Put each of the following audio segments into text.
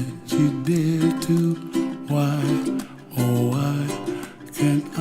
that you dare to. Why, oh why can't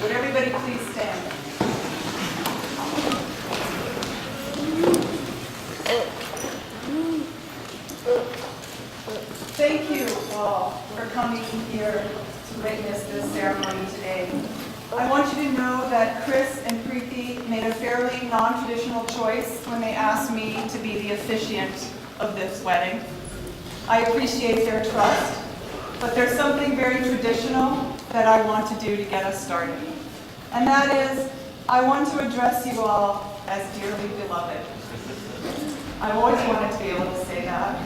Would everybody please stand? Thank you all for coming here to witness this ceremony today. I want you to know that Chris and Preeti made a fairly non-traditional choice when they asked me to be the officiant of this wedding. I appreciate their trust, but there's something very traditional that I want to do to get us started. And that is, I want to address you all as dearly beloved. I've always wanted to be able to say that.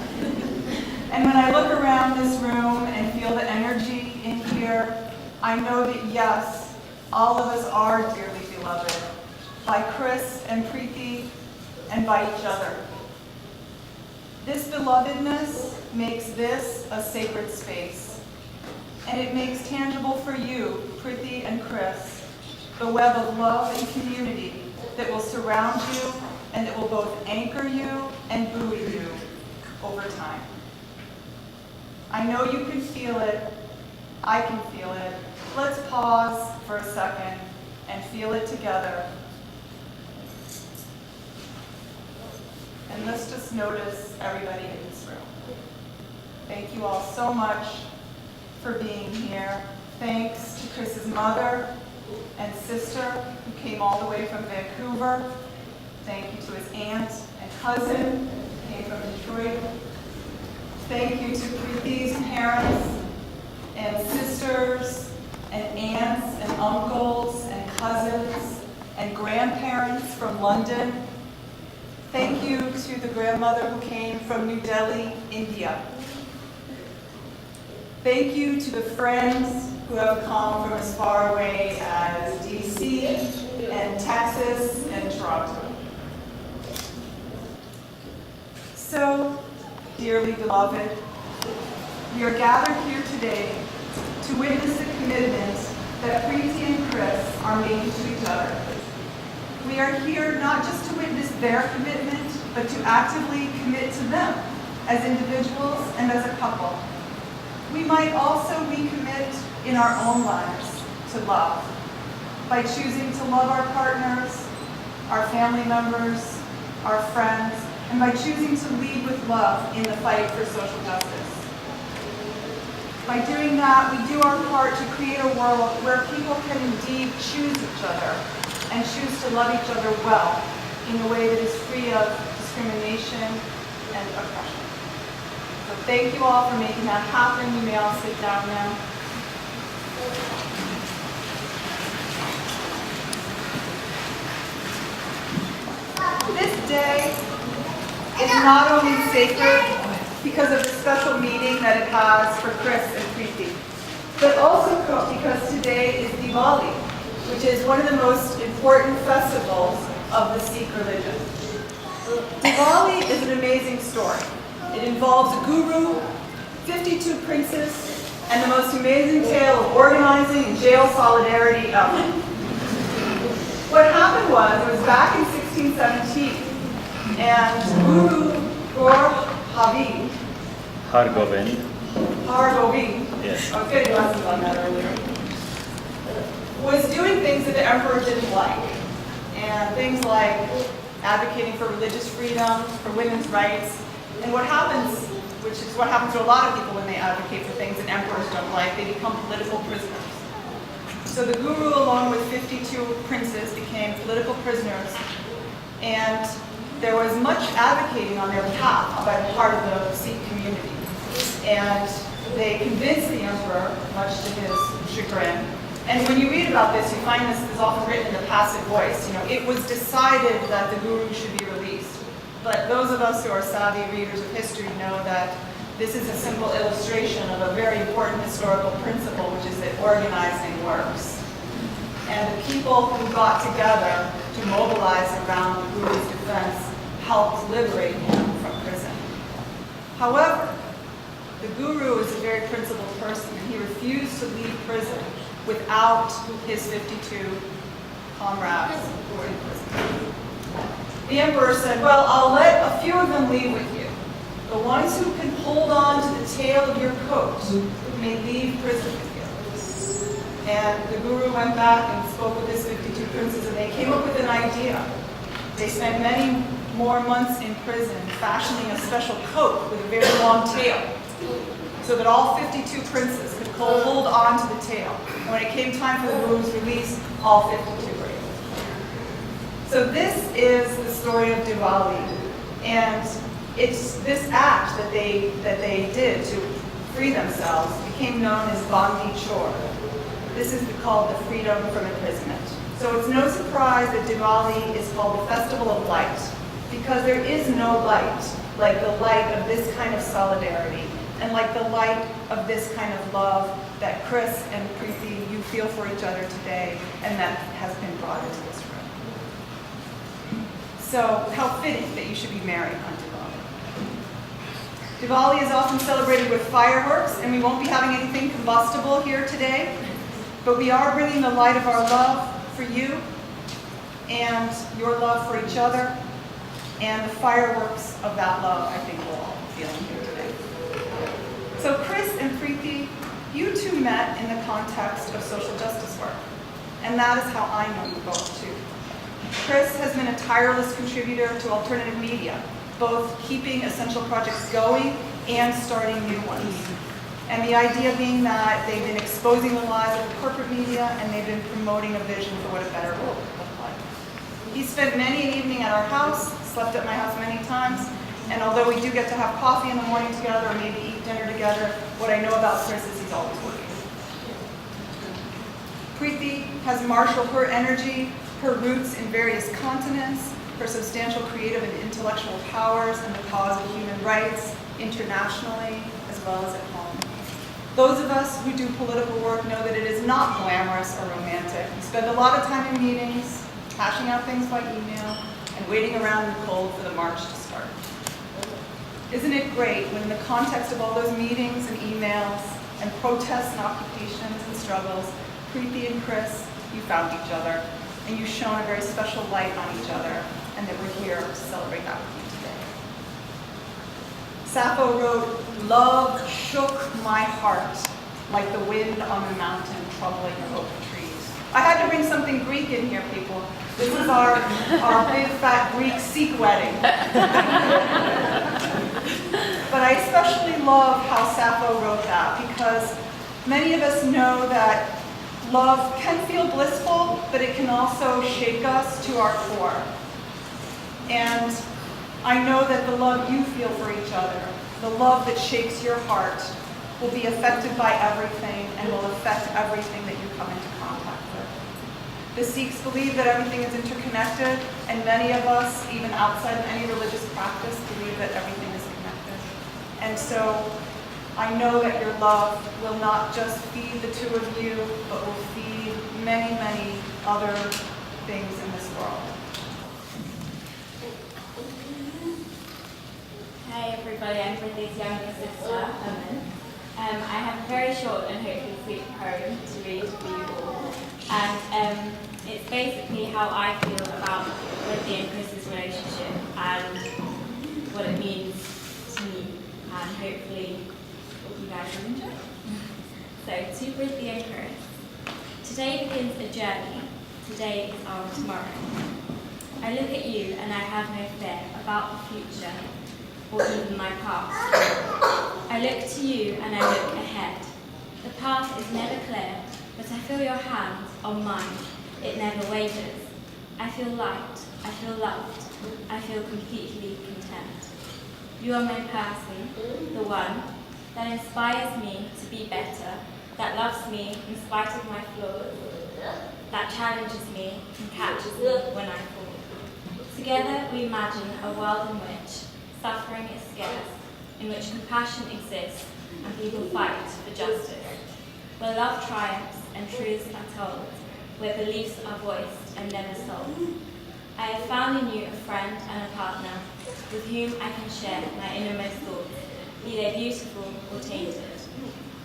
And when I look around this room and feel the energy in here, I know that yes, all of us are dearly beloved by Chris and Preeti and by each other. This belovedness makes this a sacred space, and it makes tangible for you, Preeti and Chris, the web of love and community that will surround you and that will both anchor you and buoy you over time. I know you can feel it. I can feel it. Let's pause for a second and feel it together. And let's just notice everybody in this room. Thank you all so much for being here. Thanks to Chris's mother and sister who came all the way from Vancouver. Thank you to his aunt and cousin who came from Detroit. Thank you to Preethi's parents and sisters and aunts and uncles and cousins and grandparents from London. Thank you to the grandmother who came from New Delhi, India. Thank you to the friends who have come from as far away as DC and Texas and Toronto. So, dearly beloved, we are gathered here today to witness the commitment that Preeti and Chris are making to each other. We are here not just to witness their commitment, but to actively commit to them as individuals and as a couple. We might also recommit in our own lives to love by choosing to love our partners, our family members, our friends, and by choosing to lead with love in the fight for social justice. By doing that, we do our part to create a world where people can indeed choose each other and choose to love each other well in a way that is free of discrimination and oppression. So thank you all for making that happen. You may all sit down now. This day is not only sacred because of the special meaning that it has for Chris and Preeti, but also because today is Diwali, which is one of the most important festivals of the Sikh religion. Diwali is an amazing story. It involves a guru, 52 princes, and the most amazing tale of organizing and jail solidarity ever. What happened was, it was back in 1617, and Guru Har Gobind, Yes. I was getting lessons on that earlier, was doing things that the emperor didn't like. And things like advocating for religious freedom, for women's rights. And what happens, which is what happens to a lot of people when they advocate for things that emperors don't like, they become political prisoners. So the guru, along with 52 princes, became political prisoners. And there was much advocating on their behalf by the part of the Sikh community. And they convinced the emperor, much to his chagrin. And when you read about this, you find this is often written in the passive voice. You know, it was decided that the guru should be released. But those of us who are savvy readers of history know that this is a simple illustration of a very important historical principle, which is that organizing works. And the people who got together to mobilize around the guru's defense helped liberate him from prison. However, the guru is a very principled person, and he refused to leave prison without his 52 comrades who were in prison. The emperor said, well, I'll let a few of them leave with you. The ones who can hold on to the tail of your coat may leave prison with you. And the guru went back and spoke with his 52 princes, and they came up with an idea. They spent many more months in prison fashioning a special coat with a very long tail, so that all 52 princes could hold on to the tail. And when it came time for the guru's release, all 52 were able. So this is the story of Diwali, and it's this act that they did to free themselves became known as Bandi Chor. This is called the freedom from imprisonment. So it's no surprise that Diwali is called the Festival of Light, because there is no light like the light of this kind of solidarity, and like the light of this kind of love that Chris and Preeti, you feel for each other today, and that has been brought into this room. So how fitting that you should be married on Diwali. Diwali is often celebrated with fireworks, and we won't be having anything combustible here today, but we are bringing the light of our love for you and your love for each other and the fireworks of that love I think we're all feeling here today. So Chris and Preeti, you two met in the context of social justice work, and that is how I know you both too. Chris has been a tireless contributor to alternative media, both keeping essential projects going and starting new ones. And the idea being that they've been exposing the lies of the corporate media and they've been promoting a vision for what a better world would look like. He spent many an evening at our house, slept at my house many times, and although we do get to have coffee in the morning together or maybe eat dinner together, what I know about Chris is he's always working. Preeti has marshaled her energy, her roots in various continents, her substantial creative and intellectual powers in the cause of human rights, internationally as well as at home. Those of us who do political work know that it is not glamorous or romantic. We spend a lot of time in meetings, hashing out things by email, and waiting around in the cold for the march to start. Isn't it great when in the context of all those meetings and emails and protests and occupations and struggles, Preeti and Chris, you found each other, and you shone a very special light on each other, and that we're here to celebrate that with you today. Sappho wrote, "Love shook my heart like the wind on the mountain troubling the oak trees." I had to bring something Greek in here, people. This is our big fat Greek Sikh wedding. But I especially love how Sappho wrote that, because many of us know that love can feel blissful, but it can also shake us to our core. And I know that the love you feel for each other, the love that shakes your heart, will be affected by everything and will affect everything that you come into contact with. The Sikhs believe that everything is interconnected, and many of us, even outside of any religious practice, believe that everything is connected. And so I know that your love will not just feed the two of you, but will feed many, many other things in this world. Hi everybody, I'm Preeti's younger sister, Aman. I have a very short and hopefully sweet poem to read for you all. And it's basically how I feel about Preeti and Chris's relationship and what it means to me. And hopefully you guys will enjoy it. So, to Preeti and Chris. Today begins a journey. Today is our tomorrow. I look at you and I have no fear about the future or even my past. I look to you and I look ahead. The path is never clear, but I feel your hands on mine. It never wavers. I feel light. I feel loved. I feel completely content. You are my person, the one that inspires me to be better, that loves me in spite of my flaws, that challenges me and catches me when I fall. Together we imagine a world in which suffering is scarce, in which compassion exists and people fight for justice, where love triumphs and truths are told, where beliefs are voiced and never sold. I have found in you a friend and a partner with whom I can share my innermost thoughts, be they beautiful or tainted.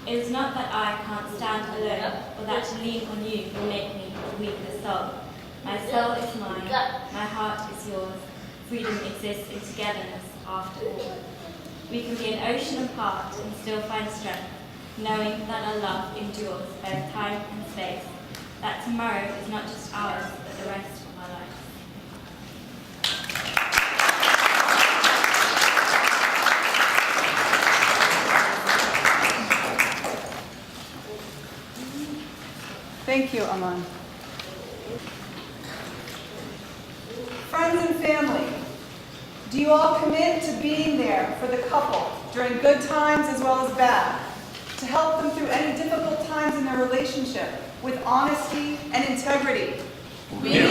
It is not that I can't stand alone, or that to lean on you will make me a weaker soul. My soul is mine, my heart is yours. Freedom exists in togetherness after all. We can be an ocean apart and still find strength, knowing that our love endures both time and space, that tomorrow is not just ours, but the rest of our lives. Thank you, Aman. Friends and family, do you all commit to being there for the couple during good times as well as bad, to help them through any difficult times in their relationship with honesty and integrity? We will.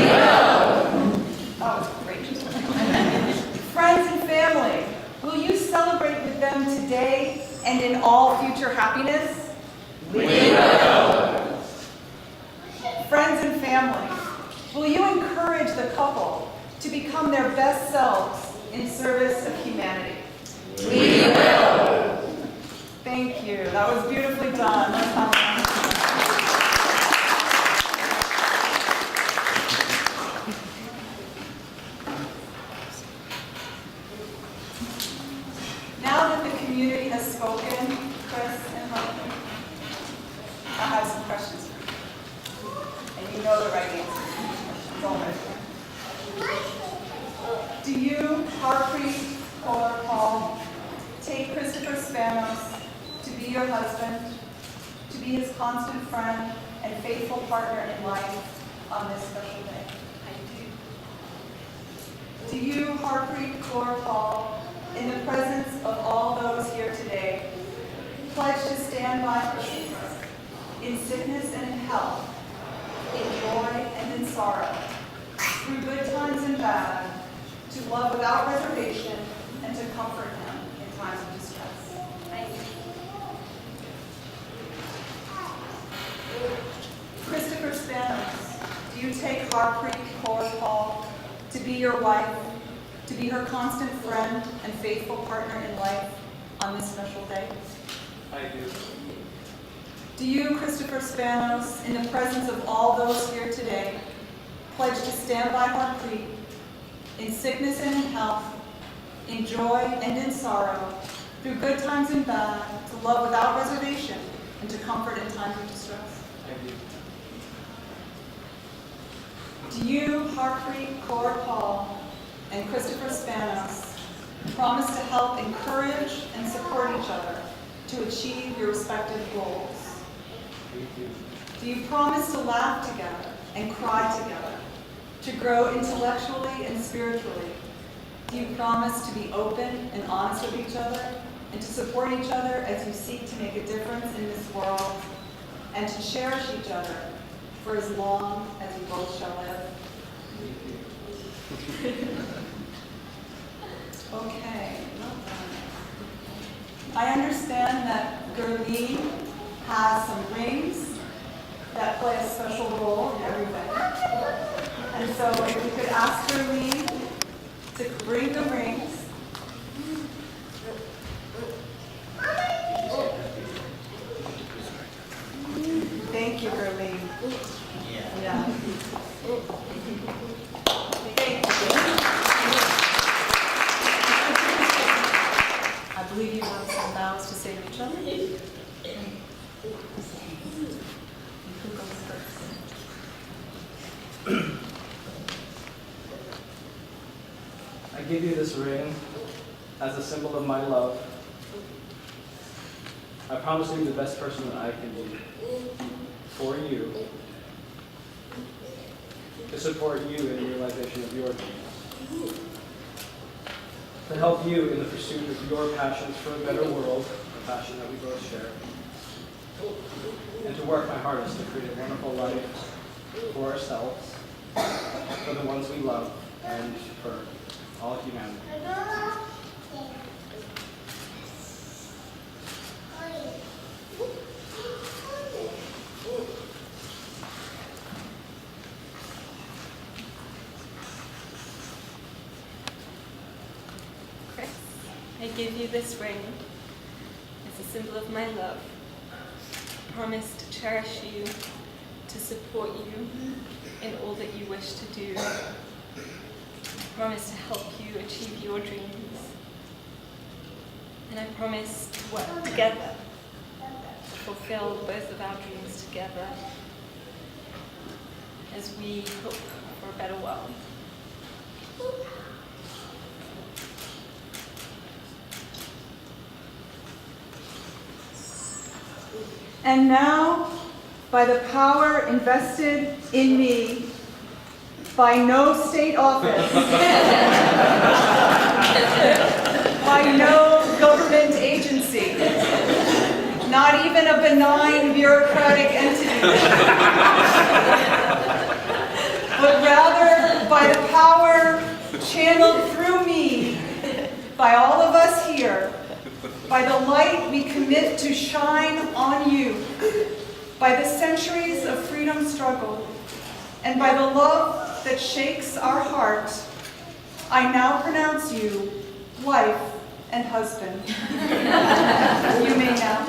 That was great. Friends and family, will you celebrate with them today and in all future happiness? We will. Friends and family, will you encourage the couple to become their best selves in service of humanity? We will. Thank you. That was beautifully done. Let's have a round of applause. It's all right. Do you, Harpreet Kaur Paul, take Christopher Spanos to be your husband, to be his constant friend and faithful partner in life on this special day? I do. Do you, Harpreet Kaur Paul, in the presence of all those here today, pledge to stand by Christopher in sickness and in health, in joy and in sorrow, through good times and bad, to love without reservation and to comfort him in times of distress? I do. Christopher Spanos, do you take Harpreet Kaur Paul to be your wife, to be her constant friend and faithful partner in life on this special day? I do. Do you, Christopher Spanos, in the presence of all those here today, pledge to stand by Harpreet in sickness and in health, in joy and in sorrow, through good times and bad, to love without reservation and to comfort in times of distress? I do. Do you, Harpreet Kaur Paul, and Christopher Spanos, promise to help encourage and support each other to achieve your respective goals? I do. Do you promise to laugh together and cry together, to grow intellectually and spiritually? Do you promise to be open and honest with each other and to support each other as you seek to make a difference in this world and to cherish each other for as long as you both shall live? Okay. I understand that Gurleen has some rings that play a special role in everything. And so if you could ask Gurleen to bring the rings. Thank you, Gurleen. Yeah. Thank you. I believe you want some vows to say to each other. Who goes first? I give you this ring as a symbol of my love. I promise to be the best person that I can be for you, to support you in the realization of your dreams, to help you in the pursuit of your passions for a better world, a passion that we both share, and to work my hardest to create a wonderful life for ourselves, for the ones we love, and for all humanity. Chris, I give you this ring as a symbol of my love. I promise to cherish you, to support you in all that you wish to do. I promise to help you achieve your dreams. And I promise to work together to fulfill both of our dreams together as we hope for a better world. And now, by the power invested in me by no state office, by no government agency, not even a benign bureaucratic entity, but rather by the power channeled through me by all of us here, by the light we commit to shine on you, by the centuries of freedom struggle, and by the love that shakes our heart, I now pronounce you wife and husband. You may now